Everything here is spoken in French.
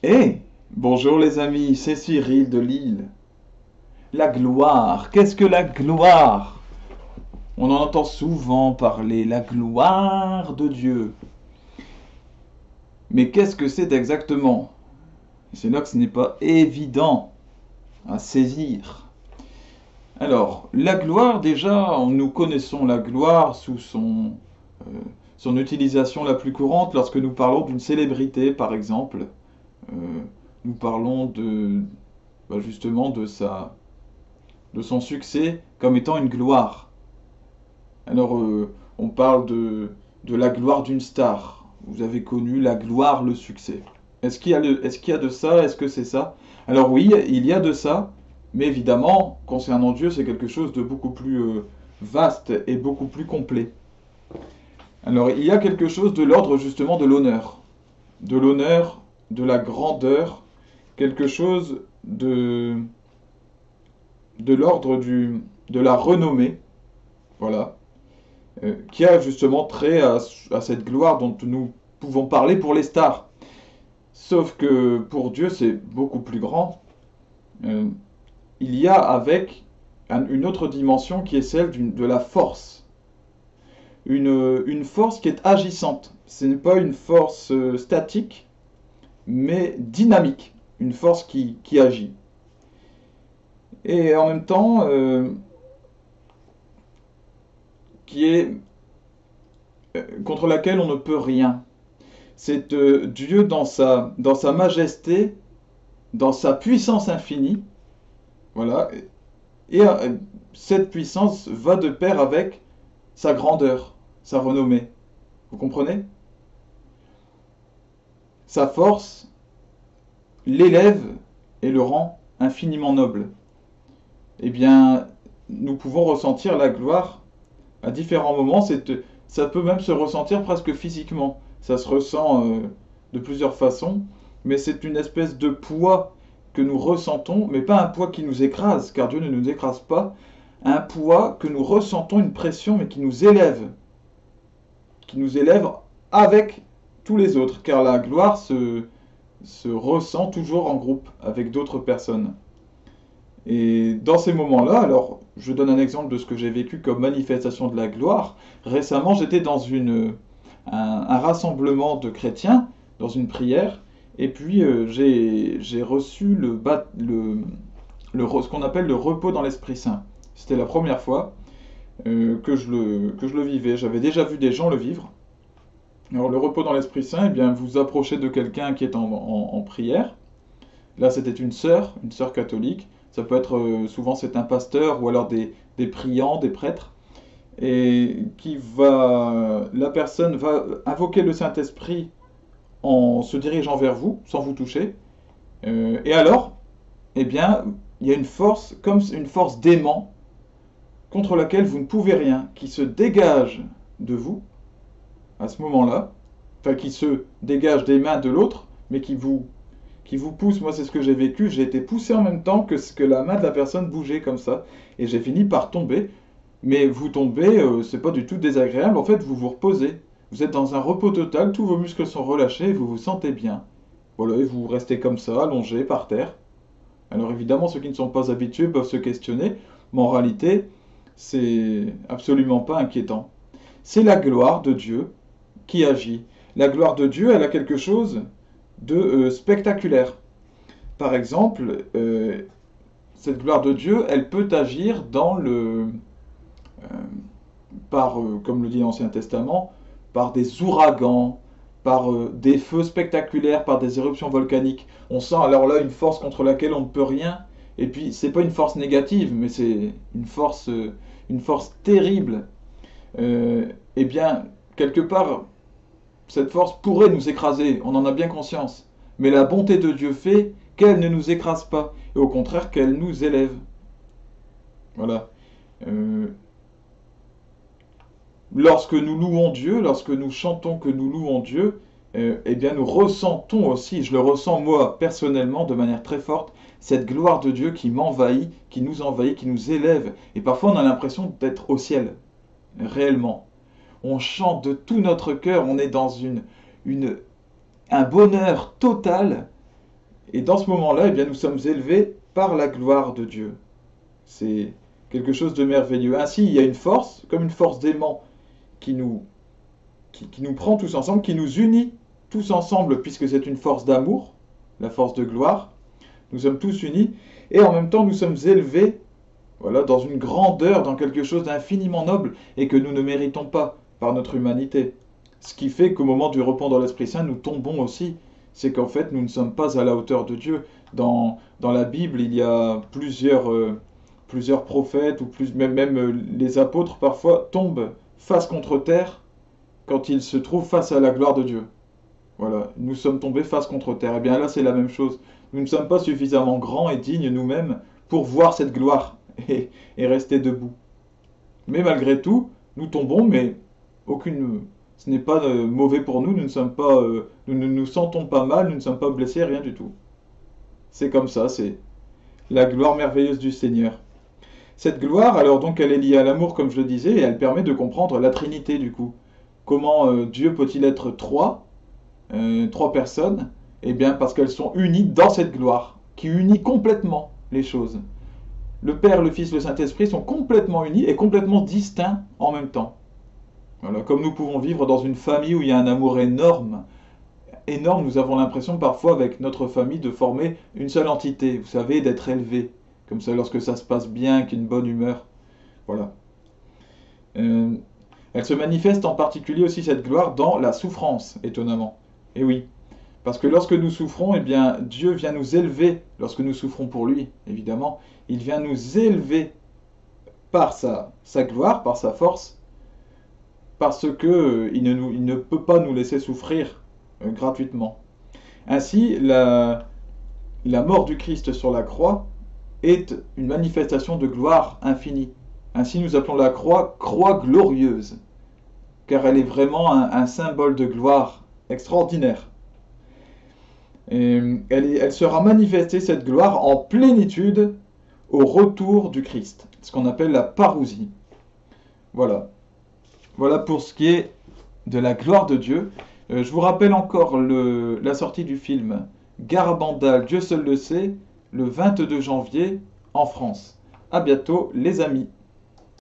Eh, bonjour les amis, c'est Cyril de Lille. La gloire, qu'est-ce que la gloire? On en entend souvent parler, la gloire de Dieu. Mais qu'est-ce que c'est exactement? C'est là que ce n'est pas évident à saisir. Alors, la gloire, déjà, nous connaissons la gloire sous euh, son utilisation la plus courante lorsque nous parlons d'une célébrité, par exemple. Euh, Nous parlons justement de son succès comme étant une gloire. Alors, on parle de la gloire d'une star. Vous avez connu la gloire, le succès. Est-ce qu'il y a de ça? Est-ce que c'est ça? Alors oui, il y a de ça, mais évidemment, concernant Dieu, c'est quelque chose de beaucoup plus vaste et beaucoup plus complet. Alors, il y a quelque chose de l'ordre justement de l'honneur, de la grandeur, quelque chose de l'ordre de la renommée, voilà, qui a justement trait à cette gloire dont nous pouvons parler pour les stars. Sauf que pour Dieu, c'est beaucoup plus grand. Euh, il y a avec une autre dimension qui est celle de la force. Une force qui est agissante. Ce n'est pas une force statique, mais dynamique. Une force qui agit. Et en même temps, qui est contre laquelle on ne peut rien. C'est Dieu dans sa majesté, dans sa puissance infinie, voilà, et cette puissance va de pair avec sa grandeur, sa renommée. Vous comprenez? Sa force l'élève et le rend infiniment noble. Eh bien, nous pouvons ressentir la gloire à différents moments. Ça peut même se ressentir presque physiquement. Ça se ressent de plusieurs façons, mais c'est une espèce de poids que nous ressentons, mais pas un poids qui nous écrase, car Dieu ne nous écrase pas, un poids que nous ressentons, une pression, mais qui nous élève avec tous les autres, car la gloire se ressent toujours en groupe, avec d'autres personnes. Et dans ces moments-là, alors je donne un exemple de ce que j'ai vécu comme manifestation de la gloire. Récemment, j'étais dans un rassemblement de chrétiens, dans une prière, et puis j'ai reçu ce qu'on appelle le repos dans l'Esprit Saint. C'était la première fois que je le vivais. J'avais déjà vu des gens le vivre. Alors le repos dans l'Esprit Saint, eh bien, vous approchez de quelqu'un qui est en prière. Là, c'était une sœur catholique. Ça peut être, souvent c'est un pasteur ou alors des priants, des prêtres. Et la personne va invoquer le Saint-Esprit en se dirigeant vers vous, sans vous toucher. Et alors, eh bien, il y a une force, comme une force d'aimant, contre laquelle vous ne pouvez rien, qui se dégage de vous, à ce moment-là, enfin qui se dégage des mains de l'autre, mais qui vous pousse. Moi, c'est ce que j'ai vécu. J'ai été poussé en même temps que la main de la personne bougeait comme ça. Et j'ai fini par tomber. Mais vous tombez, c'est pas du tout désagréable. En fait, vous vous reposez. Vous êtes dans un repos total, tous vos muscles sont relâchés et vous vous sentez bien. Voilà, et vous restez comme ça, allongé par terre. Alors évidemment, ceux qui ne sont pas habitués peuvent se questionner, mais en réalité, c'est absolument pas inquiétant. C'est la gloire de Dieu qui agit. La gloire de Dieu, elle a quelque chose de spectaculaire. Par exemple, cette gloire de Dieu, elle peut agir euh, comme le dit l'Ancien Testament, par des ouragans, par des feux spectaculaires, par des éruptions volcaniques. On sent alors là une force contre laquelle on ne peut rien. Et puis, c'est pas une force négative, mais c'est une force terrible. Eh bien, quelque part, cette force pourrait nous écraser, on en a bien conscience. Mais la bonté de Dieu fait qu'elle ne nous écrase pas, et au contraire qu'elle nous élève. Voilà. Euh, Lorsque nous louons Dieu, lorsque nous chantons que nous louons Dieu, eh bien nous ressentons aussi, je le ressens moi personnellement de manière très forte, cette gloire de Dieu qui m'envahit, qui nous élève. Et parfois on a l'impression d'être au ciel, réellement. On chante de tout notre cœur, on est dans une, un bonheur total. Et dans ce moment-là, eh bien, nous sommes élevés par la gloire de Dieu. C'est quelque chose de merveilleux. Ainsi, il y a une force, comme une force d'aimant, qui nous, qui nous prend tous ensemble, qui nous unit tous ensemble, puisque c'est une force d'amour, la force de gloire. Nous sommes tous unis, et en même temps, nous sommes élevés, voilà, dans une grandeur, dans quelque chose d'infiniment noble, et que nous ne méritons pas par notre humanité. Ce qui fait qu'au moment du repos dans l'Esprit Saint, nous tombons aussi. C'est qu'en fait, nous ne sommes pas à la hauteur de Dieu. Dans la Bible, il y a plusieurs prophètes, ou même les apôtres parfois tombent face contre terre quand ils se trouvent face à la gloire de Dieu. Voilà, nous sommes tombés face contre terre. Et bien là, c'est la même chose. Nous ne sommes pas suffisamment grands et dignes nous-mêmes pour voir cette gloire et rester debout. Mais malgré tout, nous tombons, mais ce n'est pas mauvais pour nous. Nous ne sommes pas, nous ne nous sentons pas mal, nous ne sommes pas blessés, rien du tout. C'est comme ça, c'est la gloire merveilleuse du Seigneur. Cette gloire, alors donc, elle est liée à l'amour, comme je le disais, et elle permet de comprendre la Trinité du coup. Comment Dieu peut-il être trois personnes? Eh bien, parce qu'elles sont unies dans cette gloire, qui unit complètement les choses. Le Père, le Fils, le Saint-Esprit sont complètement unis et complètement distincts en même temps. Voilà, comme nous pouvons vivre dans une famille où il y a un amour énorme, nous avons l'impression parfois avec notre famille de former une seule entité, vous savez, d'être élevé, comme ça lorsque ça se passe bien, qu'il y a une bonne humeur. Voilà. Elle se manifeste en particulier aussi cette gloire dans la souffrance, étonnamment. Et oui, parce que lorsque nous souffrons, eh bien, Dieu vient nous élever, lorsque nous souffrons pour lui, évidemment, il vient nous élever par sa gloire, par sa force, parce que il ne peut pas nous laisser souffrir gratuitement. Ainsi, la mort du Christ sur la croix est une manifestation de gloire infinie. Ainsi, nous appelons la croix glorieuse, car elle est vraiment un symbole de gloire extraordinaire. Et elle sera manifestée, cette gloire, en plénitude au retour du Christ, ce qu'on appelle la parousie. Voilà. Voilà pour ce qui est de la gloire de Dieu. Je vous rappelle encore la sortie du film Garabandal, Dieu seul le sait, le 22 janvier en France. À bientôt les amis.